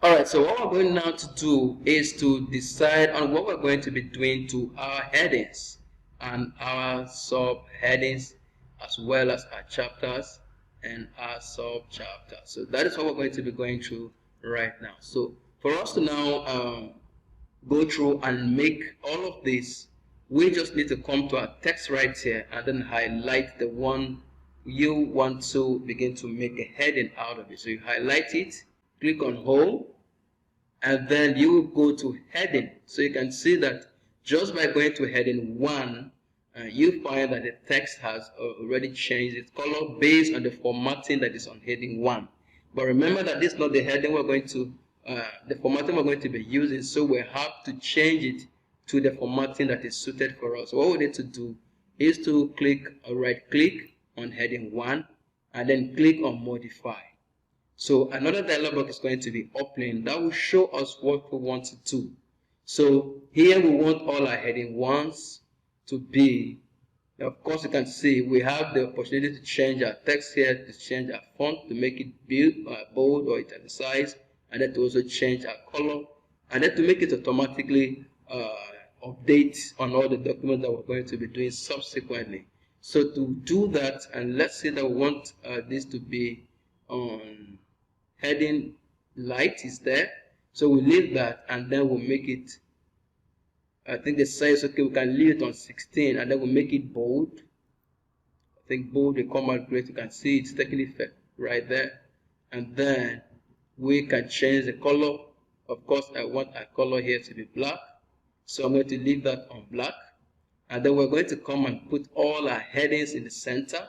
Alright, so what we're going now to do is to decide on what we're going to be doing to our headings and our subheadings, as well as our chapters and our sub-chapters. So that is what we're going to be going through right now. So for us to now go through and make all of this, we just need to come to our text right here and then highlight the one you want to begin to make a heading out of it. So you highlight it, click on home, and then you will go to heading. So you can see that just by going to heading 1, you find that the text has already changed its color based on the formatting that is on heading 1. But remember that this is not the heading we're going to, the formatting we're going to be using, so we have to change it to the formatting that is suited for us. So what we need to do is to right click on heading 1 and then click on modify. So another dialog box is going to be opening that will show us what we want to do. So here we want all our heading 1s to be, of course you can see we have the opportunity to change our text here, to change our font, to make it bold or italicized, and then to also change our color, and then to make it automatically update on all the documents that we're going to be doing subsequently. So to do that, and let's say that we want this to be on heading light is there, so we leave that and then we'll make it, I think the size, okay, we can leave it on 16 and then we'll make it bold. I think bold will come out great. You can see it's taking effect right there, and then we can change the color. Of course I want our color here to be black, so I'm going to leave that on black, and then we're going to come and put all our headings in the center,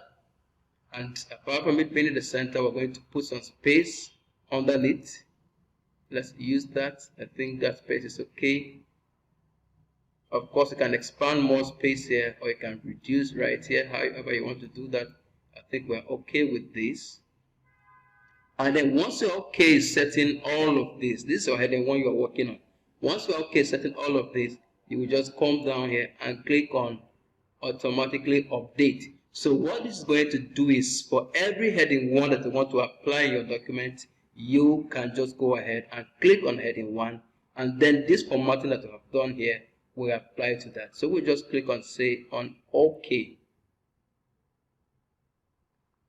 and apart from it being in the center, we're going to put some space underneath. Let's use that. I think that space is okay. Of course, you can expand more space here, or you can reduce right here, however you want to do that. I think we're okay with this. And then once you're okay setting all of this is your heading 1 you're working on. Once you're okay setting all of this, you will just come down here and click on automatically update. So what this is going to do is, for every heading 1 that you want to apply in your document, you can just go ahead and click on heading 1, and then this formatting that you have done here will apply to that. So we just click on say on OK.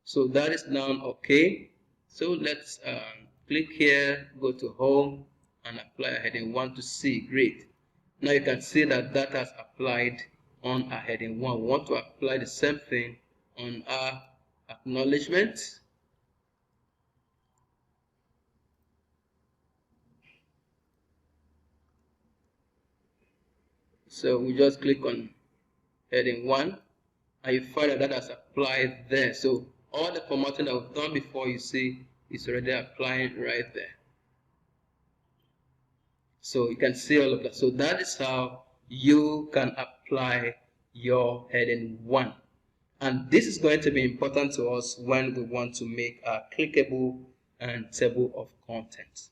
So that is now OK. So let's click here, go to home, and apply heading 1 to C. Great. Now you can see that that has applied on our heading 1. We want to apply the same thing on our acknowledgement. So we just click on heading 1, and you find that that has applied there. So all the formatting that we've done before, you see, is already applying right there. So you can see all of that. So that is how you can apply your heading 1. And this is going to be important to us when we want to make a clickable and table of contents.